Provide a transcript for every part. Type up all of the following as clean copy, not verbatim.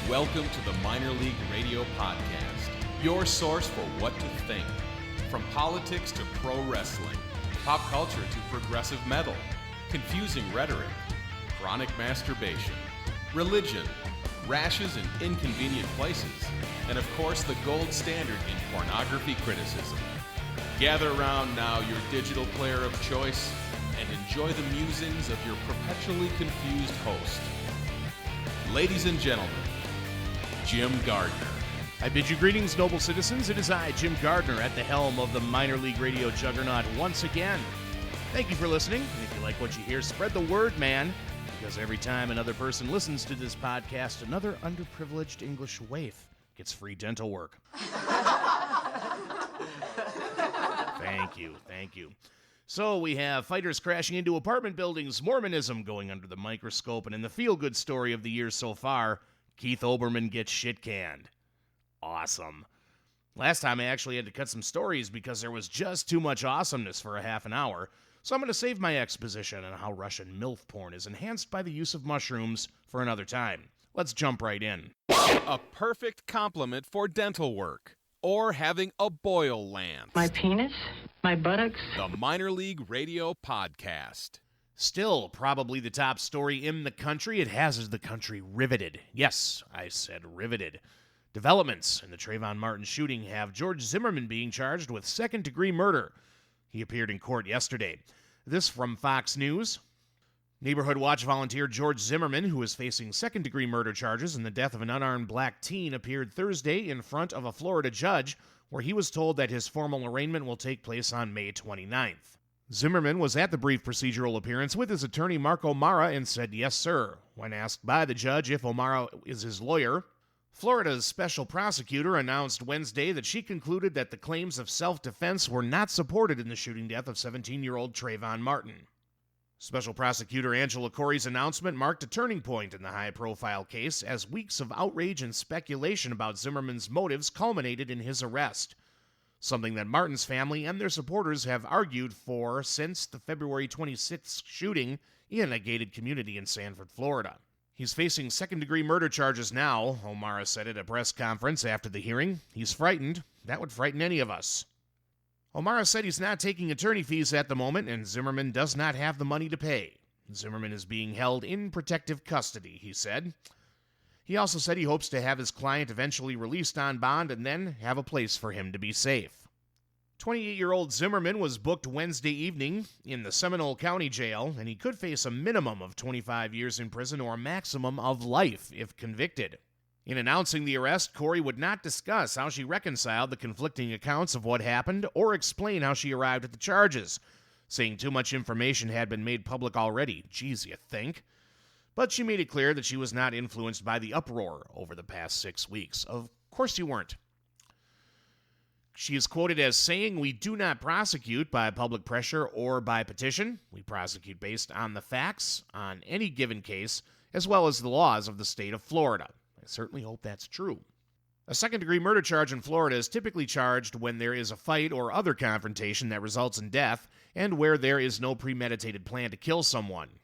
Welcome to the Minor League Radio Podcast, your source for what to think. From politics to pro wrestling, pop culture to progressive metal, confusing rhetoric, chronic masturbation, religion, rashes in inconvenient places, and of course the gold standard in pornography criticism. Gather around now, your digital player of choice, and enjoy the musings of your perpetually confused host. Ladies and gentlemen, Jim Gardner. I bid you greetings, noble citizens. It is I, Jim Gardner, at the helm of the Minor League Radio juggernaut once again. Thank you for listening, and if you like what you hear, spread the word, man, because every time another person listens to this podcast, another underprivileged English waif gets free dental work. Thank you. So we have fighters crashing into apartment buildings, Mormonism going under the microscope, and in the feel-good story of the year so far, Keith Olberman gets shit-canned. Awesome. Last time I actually had to cut some stories because there was just too much awesomeness for a half an hour, so I'm going to save my exposition on how Russian MILF porn is enhanced by the use of mushrooms for another time. Let's jump right in. A perfect complement for dental work or having a boil land. My penis? My buttocks? The Minor League Radio Podcast. Still probably the top story in the country. It has the country riveted. Yes, I said riveted. Developments in the Trayvon Martin shooting have George Zimmerman being charged with second-degree murder. He appeared in court yesterday. This from Fox News. Neighborhood Watch volunteer George Zimmerman, who is facing second-degree murder charges in the death of an unarmed black teen, appeared Thursday in front of a Florida judge, where he was told that his formal arraignment will take place on May 29th. Zimmerman was at the brief procedural appearance with his attorney Mark O'Mara and said yes, sir. When asked by the judge if O'Mara is his lawyer, Florida's special prosecutor announced Wednesday that she concluded that the claims of self-defense were not supported in the shooting death of 17-year-old Trayvon Martin. Special prosecutor Angela Corey's announcement marked a turning point in the high-profile case as weeks of outrage and speculation about Zimmerman's motives culminated in his arrest, something that Martin's family and their supporters have argued for since the February 26th shooting in a gated community in Sanford, Florida. He's facing second-degree murder charges now, O'Mara said at a press conference after the hearing. He's frightened. That would frighten any of us. O'Mara said he's not taking attorney fees at the moment, and Zimmerman does not have the money to pay. Zimmerman is being held in protective custody, he said. He also said he hopes to have his client eventually released on bond and then have a place for him to be safe. 28-year-old Zimmerman was booked Wednesday evening in the Seminole County Jail, and he could face a minimum of 25 years in prison or a maximum of life if convicted. In announcing the arrest, Corey would not discuss how she reconciled the conflicting accounts of what happened or explain how she arrived at the charges, saying too much information had been made public already. Geez, you think? But she made it clear that she was not influenced by the uproar over the past 6 weeks. Of course you weren't. She is quoted as saying, "We do not prosecute by public pressure or by petition. We prosecute based on the facts on any given case, as well as the laws of the state of Florida." I certainly hope that's true. A second-degree murder charge in Florida is typically charged when there is a fight or other confrontation that results in death and where there is no premeditated plan to kill someone.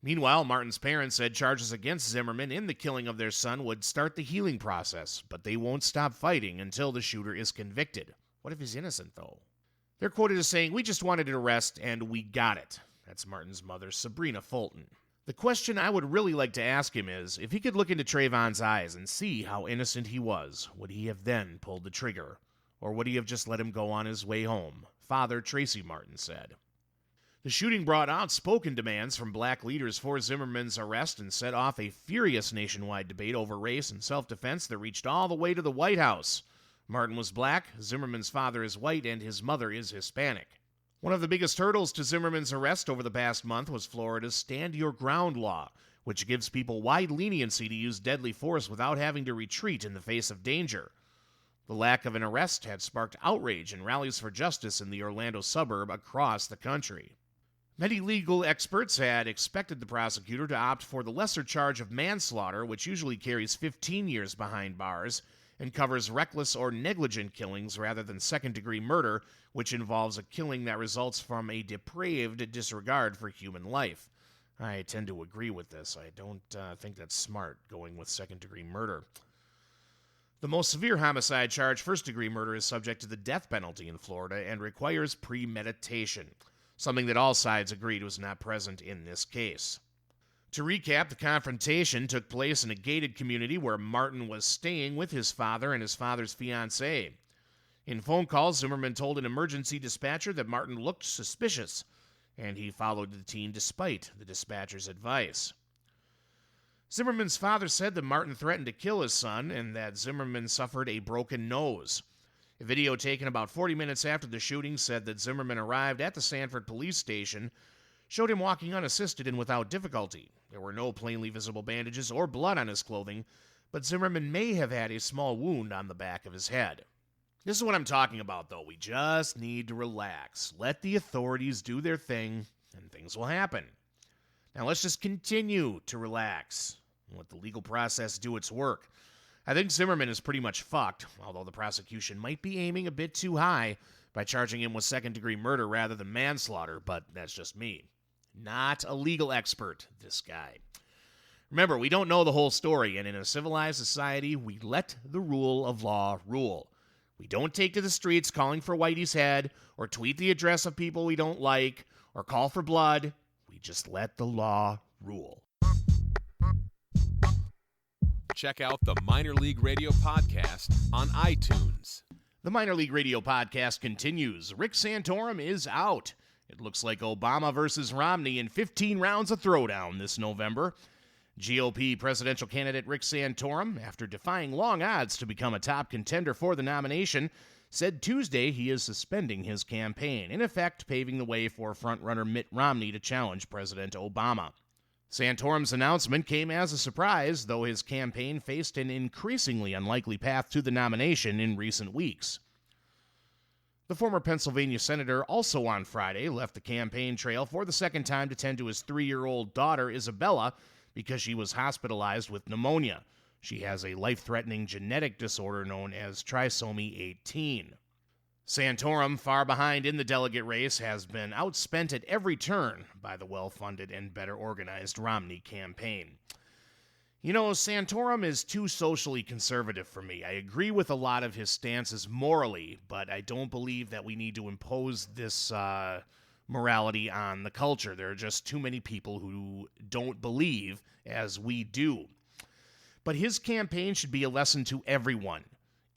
Meanwhile, Martin's parents said charges against Zimmerman in the killing of their son would start the healing process, but they won't stop fighting until the shooter is convicted. What if he's innocent, though? They're quoted as saying, "We just wanted an arrest, and we got it." That's Martin's mother, Sabrina Fulton. The question I would really like to ask him is, if he could look into Trayvon's eyes and see how innocent he was, would he have then pulled the trigger? Or would he have just let him go on his way home? Father Tracy Martin said. The shooting brought outspoken demands from black leaders for Zimmerman's arrest and set off a furious nationwide debate over race and self-defense that reached all the way to the White House. Martin was black, Zimmerman's father is white, and his mother is Hispanic. One of the biggest hurdles to Zimmerman's arrest over the past month was Florida's Stand Your Ground law, which gives people wide leniency to use deadly force without having to retreat in the face of danger. The lack of an arrest had sparked outrage and rallies for justice in the Orlando suburb across the country. Many legal experts had expected the prosecutor to opt for the lesser charge of manslaughter, which usually carries 15 years behind bars, and covers reckless or negligent killings rather than second-degree murder, which involves a killing that results from a depraved disregard for human life. I tend to agree with this. I don't think that's smart, going with second-degree murder. The most severe homicide charge, first-degree murder, is subject to the death penalty in Florida and requires premeditation, something that all sides agreed was not present in this case. To recap, the confrontation took place in a gated community where Martin was staying with his father and his father's fiancée. In phone calls, Zimmerman told an emergency dispatcher that Martin looked suspicious, and he followed the teen despite the dispatcher's advice. Zimmerman's father said that Martin threatened to kill his son and that Zimmerman suffered a broken nose. A video taken about 40 minutes after the shooting said that Zimmerman arrived at the Sanford police station, showed him walking unassisted and without difficulty. There were no plainly visible bandages or blood on his clothing, but Zimmerman may have had a small wound on the back of his head. This is what I'm talking about, though. We just need to relax. Let the authorities do their thing, and things will happen. Now let's just continue to relax and let the legal process do its work. I think Zimmerman is pretty much fucked, although the prosecution might be aiming a bit too high by charging him with second-degree murder rather than manslaughter, but that's just me. Not a legal expert, this guy. Remember, we don't know the whole story, and in a civilized society, we let the rule of law rule. We don't take to the streets calling for Whitey's head, or tweet the address of people we don't like, or call for blood. We just let the law rule. Check out the Minor League Radio podcast on iTunes. The Minor League Radio podcast continues. Rick Santorum is out. It looks like Obama versus Romney in 15 rounds of throwdown this November. GOP presidential candidate Rick Santorum, after defying long odds to become a top contender for the nomination, said Tuesday he is suspending his campaign, in effect paving the way for frontrunner Mitt Romney to challenge President Obama. Santorum's announcement came as a surprise, though his campaign faced an increasingly unlikely path to the nomination in recent weeks. The former Pennsylvania senator also on Friday left the campaign trail for the second time to tend to his 3-year-old daughter, Isabella, because she was hospitalized with pneumonia. She has a life-threatening genetic disorder known as trisomy 18. Santorum, far behind in the delegate race, has been outspent at every turn by the well-funded and better-organized Romney campaign. You know, Santorum is too socially conservative for me. I agree with a lot of his stances morally, but I don't believe that we need to impose this morality on the culture. There are just too many people who don't believe as we do. But his campaign should be a lesson to everyone.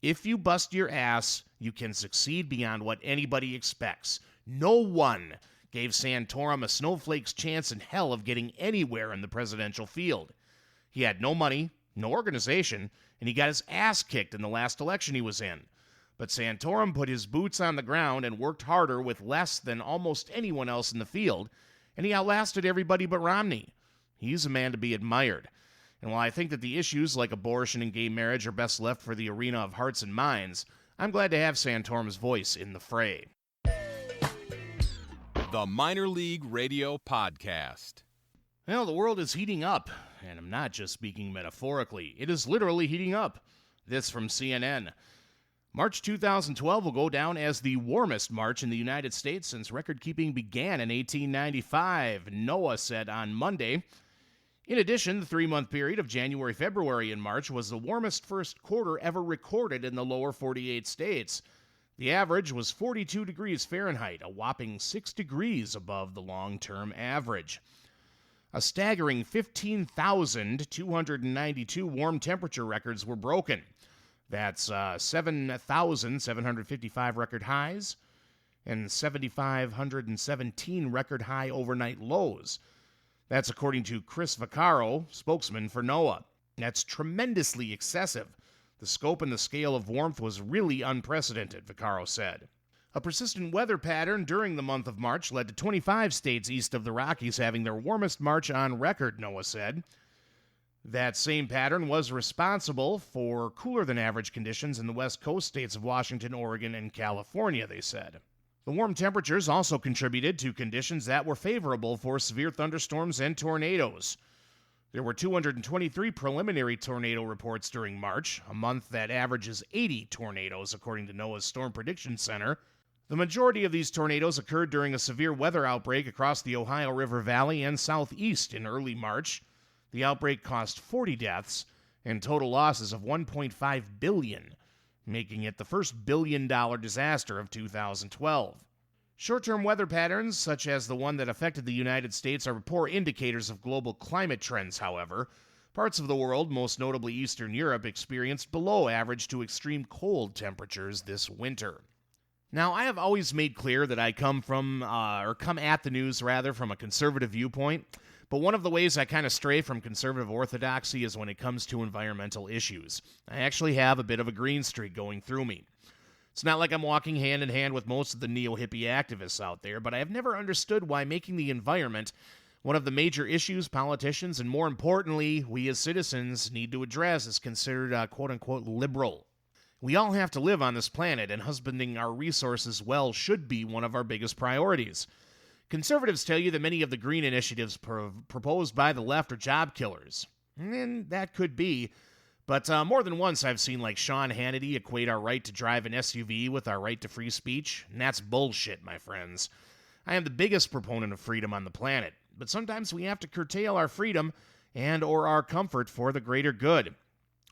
If you bust your ass, you can succeed beyond what anybody expects. No one gave Santorum a snowflake's chance in hell of getting anywhere in the presidential field. He had no money, no organization, and he got his ass kicked in the last election he was in. But Santorum put his boots on the ground and worked harder with less than almost anyone else in the field, and he outlasted everybody but Romney. He's a man to be admired. And while I think that the issues like abortion and gay marriage are best left for the arena of hearts and minds, I'm glad to have Santorum's voice in the fray. The Minor League Radio Podcast. Well, the world is heating up, and I'm not just speaking metaphorically. It is literally heating up. This from CNN. March 2012 will go down as the warmest March in the United States since record-keeping began in 1895, NOAA said on Monday. In addition, the 3-month period of January, February, and March was the warmest first quarter ever recorded in the lower 48 states. The average was 42 degrees Fahrenheit, a whopping 6 degrees above the long-term average. A staggering 15,292 warm temperature records were broken. That's 7,755 record highs and 7,517 record high overnight lows. That's according to Chris Vaccaro, spokesman for NOAA. That's tremendously excessive. The scope and the scale of warmth was really unprecedented, Vaccaro said. A persistent weather pattern during the month of March led to 25 states east of the Rockies having their warmest March on record, NOAA said. That same pattern was responsible for cooler-than-average conditions in the West Coast states of Washington, Oregon, and California, they said. The warm temperatures also contributed to conditions that were favorable for severe thunderstorms and tornadoes. There were 223 preliminary tornado reports during March, a month that averages 80 tornadoes, according to NOAA's Storm Prediction Center. The majority of these tornadoes occurred during a severe weather outbreak across the Ohio River Valley and southeast in early March. The outbreak caused 40 deaths and total losses of $1.5 billion, making it the first billion-dollar disaster of 2012. Short-term weather patterns, such as the one that affected the United States, are poor indicators of global climate trends, however. Parts of the world, most notably Eastern Europe, experienced below average to extreme cold temperatures this winter. Now, I have always made clear that I come at the news from a conservative viewpoint, but one of the ways I kind of stray from conservative orthodoxy is when it comes to environmental issues. I actually have a bit of a green streak going through me. It's not like I'm walking hand in hand with most of the neo-hippie activists out there, but I have never understood why making the environment one of the major issues politicians, and more importantly, we as citizens need to address, is considered quote-unquote liberal. We all have to live on this planet, and husbanding our resources well should be one of our biggest priorities. Conservatives tell you that many of the green initiatives proposed by the left are job killers. And that could be. But more than once I've seen like Sean Hannity equate our right to drive an SUV with our right to free speech. And that's bullshit, my friends. I am the biggest proponent of freedom on the planet. But sometimes we have to curtail our freedom and or our comfort for the greater good.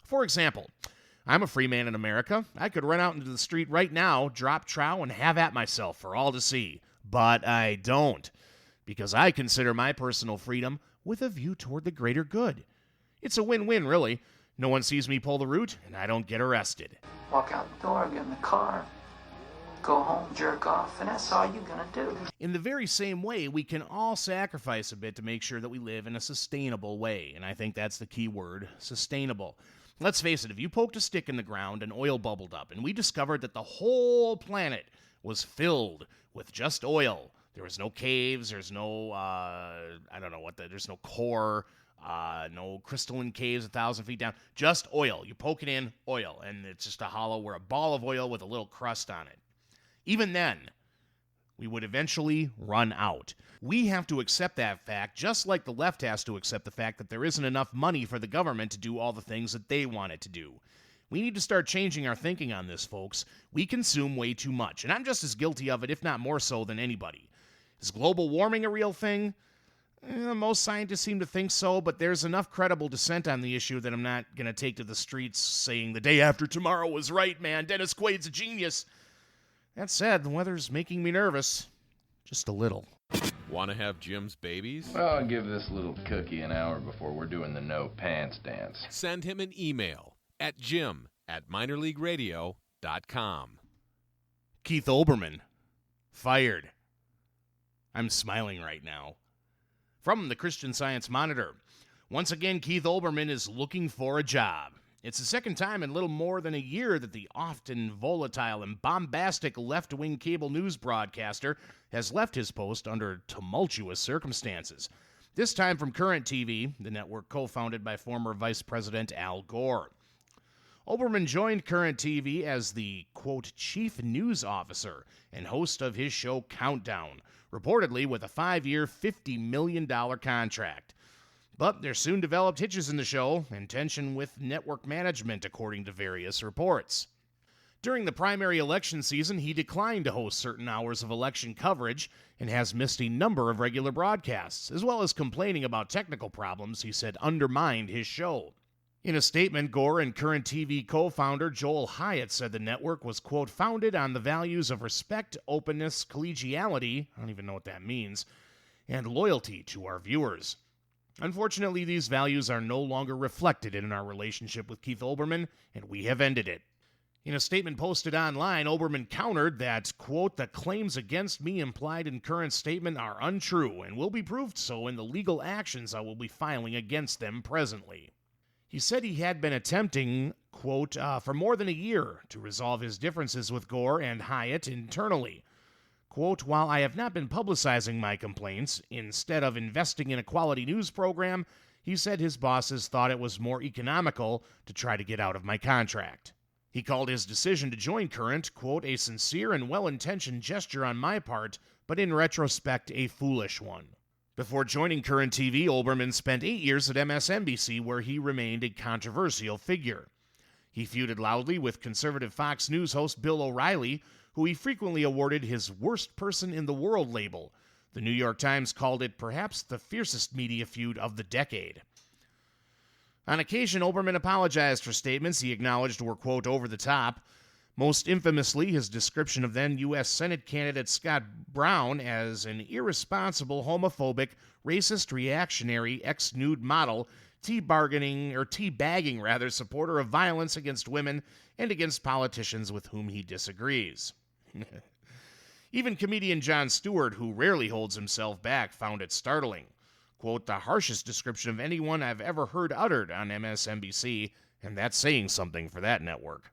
For example, I'm a free man in America. I could run out into the street right now, drop trow, and have at myself for all to see. But I don't, because I consider my personal freedom with a view toward the greater good. It's a win-win, really. No one sees me pull the root, and I don't get arrested. Walk out the door, get in the car, go home, jerk off, and that's all you're gonna do. In the very same way, we can all sacrifice a bit to make sure that we live in a sustainable way, and I think that's the key word, sustainable. Let's face it, if you poked a stick in the ground and oil bubbled up, and we discovered that the whole planet was filled with just oil, there was no caves, there's no, there's no core, no crystalline caves 1,000 feet down, just oil. You poke it in, oil, and it's just a a ball of oil with a little crust on it. Even then, we would eventually run out. We have to accept that fact, just like the left has to accept the fact that there isn't enough money for the government to do all the things that they want it to do. We need to start changing our thinking on this, folks. We consume way too much, and I'm just as guilty of it, if not more so, than anybody. Is global warming a real thing? Most scientists seem to think so, but there's enough credible dissent on the issue that I'm not going to take to the streets saying the day after tomorrow was right, man. Dennis Quaid's a genius. That said, the weather's making me nervous. Just a little. Want to have Jim's babies? Well, I'll give this little cookie an hour before we're doing the no pants dance. Send him an email at jim@minorleagueradio.com. Keith Olberman. Fired. I'm smiling right now. From the Christian Science Monitor. Once again, Keith Olberman is looking for a job. It's the second time in little more than a year that the often volatile and bombastic left-wing cable news broadcaster has left his post under tumultuous circumstances. This time from Current TV, the network co-founded by former Vice President Al Gore. Olberman joined Current TV as the, quote, chief news officer and host of his show Countdown, reportedly with a 5-year, $50 million contract. But there soon developed hitches in the show and tension with network management, according to various reports. During the primary election season, he declined to host certain hours of election coverage and has missed a number of regular broadcasts, as well as complaining about technical problems he said undermined his show. In a statement, Gore and Current TV co-founder Joel Hyatt said the network was, quote, founded on the values of respect, openness, collegiality, I don't even know what that means, and loyalty to our viewers. Unfortunately, these values are no longer reflected in our relationship with Keith Olberman, and we have ended it. In a statement posted online, Olberman countered that, quote, the claims against me implied in Current's statement are untrue and will be proved so in the legal actions I will be filing against them presently. He said he had been attempting, quote, for more than a year to resolve his differences with Gore and Hyatt internally. Quote, while I have not been publicizing my complaints, instead of investing in a quality news program, he said his bosses thought it was more economical to try to get out of my contract. He called his decision to join Current, quote, a sincere and well-intentioned gesture on my part, but in retrospect, a foolish one. Before joining Current TV, Olberman spent 8 years at MSNBC, where he remained a controversial figure. He feuded loudly with conservative Fox News host Bill O'Reilly, who he frequently awarded his worst person in the world label. The New York Times called it perhaps the fiercest media feud of the decade. On occasion, Olberman apologized for statements he acknowledged were, quote, over the top. Most infamously, his description of then U.S. Senate candidate Scott Brown as an irresponsible, homophobic, racist, reactionary, ex-nude model, teabagging supporter of violence against women and against politicians with whom he disagrees. Even comedian Jon Stewart, who rarely holds himself back, found it startling. Quote, the harshest description of anyone I've ever heard uttered on MSNBC, and that's saying something for that network.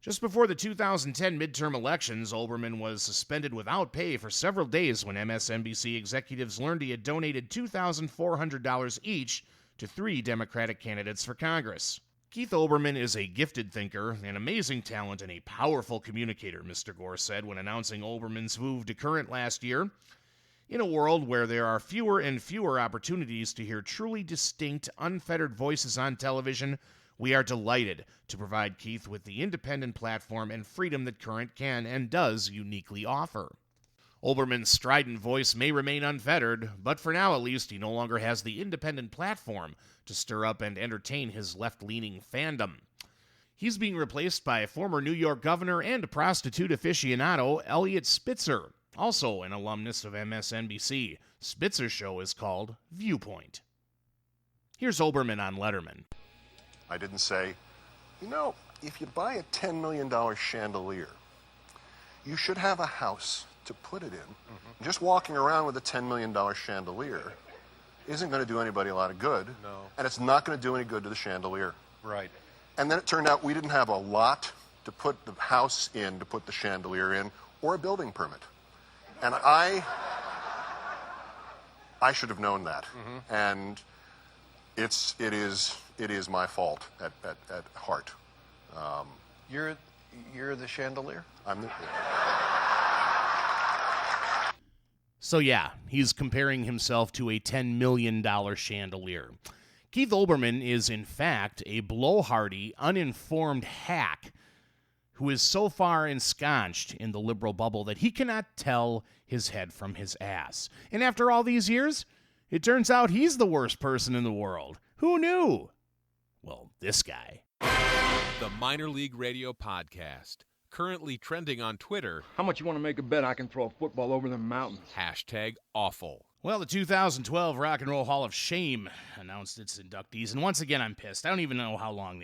Just before the 2010 midterm elections, Olberman was suspended without pay for several days when MSNBC executives learned he had donated $2,400 each to 3 Democratic candidates for Congress. Keith Olberman is a gifted thinker, an amazing talent, and a powerful communicator, Mr. Gore said when announcing Olberman's move to Current last year. In a world where there are fewer and fewer opportunities to hear truly distinct, unfettered voices on television, we are delighted to provide Keith with the independent platform and freedom that Current can and does uniquely offer. Olberman's strident voice may remain unfettered, but for now at least he no longer has the independent platform to stir up and entertain his left-leaning fandom. He's being replaced by former New York governor and prostitute aficionado Eliot Spitzer, also an alumnus of MSNBC. Spitzer's show is called Viewpoint. Here's Olberman on Letterman. I didn't say, if you buy a $10 million chandelier, you should have a house to put it in. Mm-hmm. Just walking around with a $10 million chandelier isn't going to do anybody a lot of good. No. And it's not going to do any good to the chandelier. Right. And then it turned out we didn't have a lot to put the house in, to put the chandelier in, or a building permit. And I should have known that. Mm-hmm. And it is my fault at heart. You're the chandelier? I'm the... So yeah, he's comparing himself to a $10 million chandelier. Keith Olberman is, in fact, a blowhardy, uninformed hack who is so far ensconced in the liberal bubble that he cannot tell his head from his ass. And after all these years, it turns out he's the worst person in the world. Who knew? Well, this guy. The Minor League Radio Podcast. Currently trending on Twitter. How much you want to make a bet I can throw a football over the mountains? #awful. Well, the 2012 Rock and Roll Hall of Shame announced its inductees, and once again, I'm pissed. I don't even know how long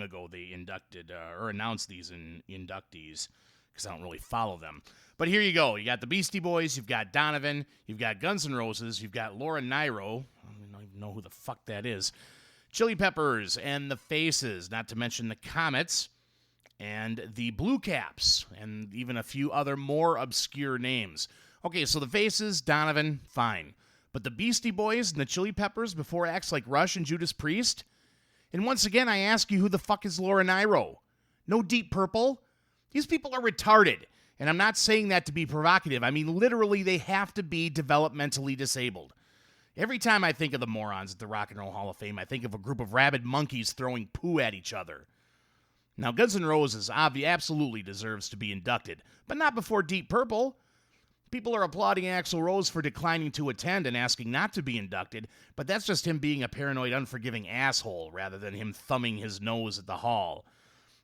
ago they inducted or announced these inductees, because I don't really follow them. But here you go. You got the Beastie Boys, you've got Donovan, you've got Guns N' Roses, you've got Laura Nyro. I don't even know who the fuck that is. Chili Peppers and the Faces, not to mention the Comets, and the Blue Caps, and even a few other more obscure names. Okay, so the Faces, Donovan, fine. But the Beastie Boys and the Chili Peppers before acts like Rush and Judas Priest? And once again, I ask you, who the fuck is Laura Nyro? No Deep Purple? These people are retarded. And I'm not saying that to be provocative. I mean, literally, they have to be developmentally disabled. Every time I think of the morons at the Rock and Roll Hall of Fame, I think of a group of rabid monkeys throwing poo at each other. Now, Guns N' Roses absolutely deserves to be inducted, but not before Deep Purple. People are applauding Axl Rose for declining to attend and asking not to be inducted, but that's just him being a paranoid, unforgiving asshole rather than him thumbing his nose at the hall.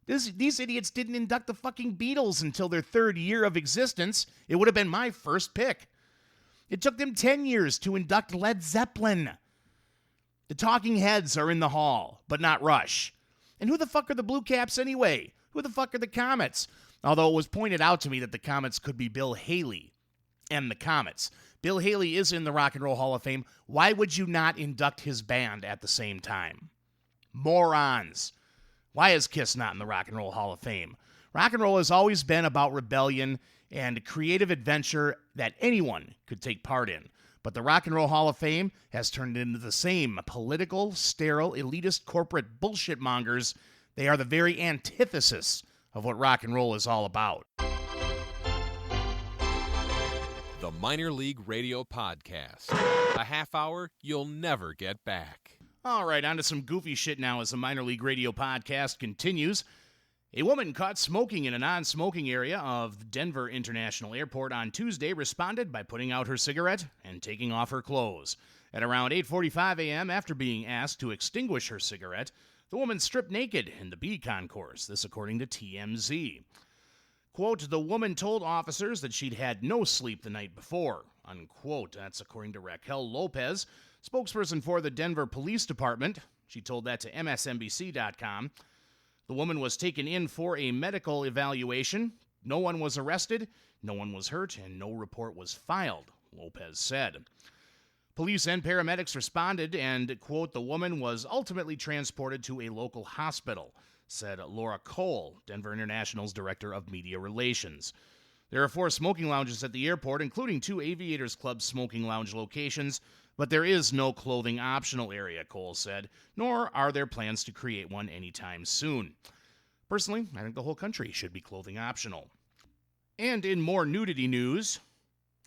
These idiots didn't induct the fucking Beatles until their 3rd year of existence. It would have been my first pick. It took them 10 years to induct Led Zeppelin. The Talking Heads are in the hall, but not Rush. And who the fuck are the Blue Caps anyway? Who the fuck are the Comets? Although it was pointed out to me that the Comets could be Bill Haley and the Comets. Bill Haley is in the Rock and Roll Hall of Fame. Why would you not induct his band at the same time? Morons. Why is Kiss not in the Rock and Roll Hall of Fame? Rock and roll has always been about rebellion and creative adventure that anyone could take part in. But the Rock and Roll Hall of Fame has turned into the same political, sterile, elitist, corporate bullshit mongers. They are the very antithesis of what rock and roll is all about. The Minor League Radio Podcast. A half hour you'll never get back. All right, on to some goofy shit now as the Minor League Radio Podcast continues. A woman caught smoking in a non-smoking area of Denver International Airport on Tuesday responded by putting out her cigarette and taking off her clothes. At around 8:45 a.m., after being asked to extinguish her cigarette, the woman stripped naked in the B concourse, this according to TMZ. Quote, the woman told officers that she'd had no sleep the night before, unquote. That's according to Raquel Lopez, spokesperson for the Denver Police Department. She told that to MSNBC.com. The woman was taken in for a medical evaluation. No one was arrested, no one was hurt, and no report was filed, Lopez said. Police and paramedics responded and, quote, the woman was ultimately transported to a local hospital, said Laura Cole, Denver International's Director of Media Relations. There are 4 smoking lounges at the airport, including 2 Aviators Club smoking lounge locations, but there is no clothing optional area, Cole said, nor are there plans to create one anytime soon. Personally, I think the whole country should be clothing optional. And in more nudity news,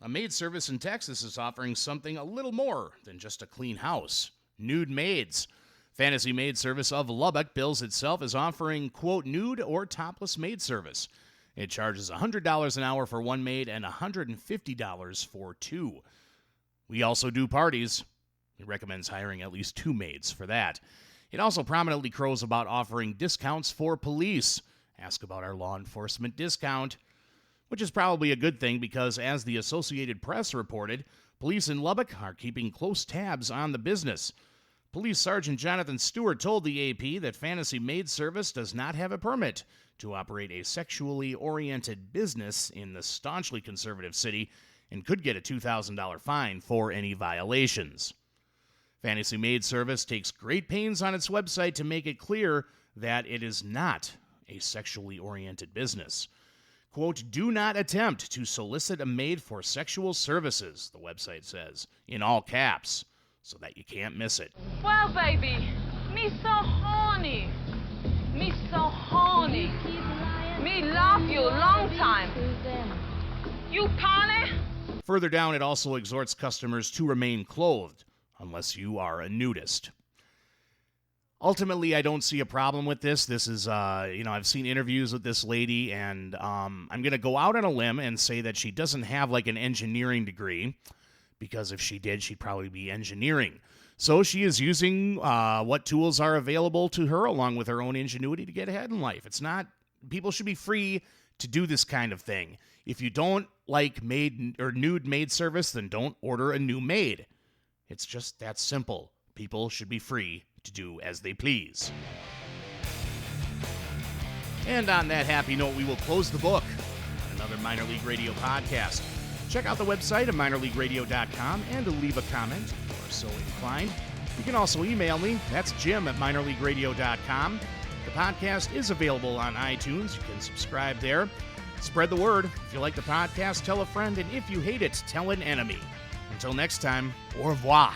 a maid service in Texas is offering something a little more than just a clean house. Nude maids. Fantasy Maid Service of Lubbock bills itself as offering, quote, nude or topless maid service. It charges $100 an hour for 1 maid and $150 for 2. We also do parties. It recommends hiring at least 2 maids for that. It also prominently crows about offering discounts for police. Ask about our law enforcement discount. Which is probably a good thing because, as the Associated Press reported, police in Lubbock are keeping close tabs on the business. Police Sergeant Jonathan Stewart told the AP that Fantasy Maid Service does not have a permit to operate a sexually oriented business in the staunchly conservative city and could get a $2,000 fine for any violations. Fantasy Maid Service takes great pains on its website to make it clear that it is not a sexually oriented business. Quote, do not attempt to solicit a maid for sexual services, the website says, in all caps, so that you can't miss it. Well, baby, me so horny. Me so horny. Me love you long time. You Connie? Further down, it also exhorts customers to remain clothed, unless you are a nudist. Ultimately, I don't see a problem with this. This is, I've seen interviews with this lady, and I'm going to go out on a limb and say that she doesn't have, like, an engineering degree, because if she did, she'd probably be engineering. So she is using what tools are available to her, along with her own ingenuity, to get ahead in life. It's not, people should be free to do this kind of thing. If you don't like maid or nude maid service, then don't order a new maid. It's just that simple. People should be free to do as they please. And on that happy note, we will close the book on another Minor League Radio podcast. Check out the website at minorleagueradio.com and leave a comment if you are so inclined. You can also email me. That's Jim at minorleagueradio.com. The podcast is available on iTunes. You can subscribe there. Spread the word. If you like the podcast, tell a friend. And if you hate it, tell an enemy. Until next time, au revoir.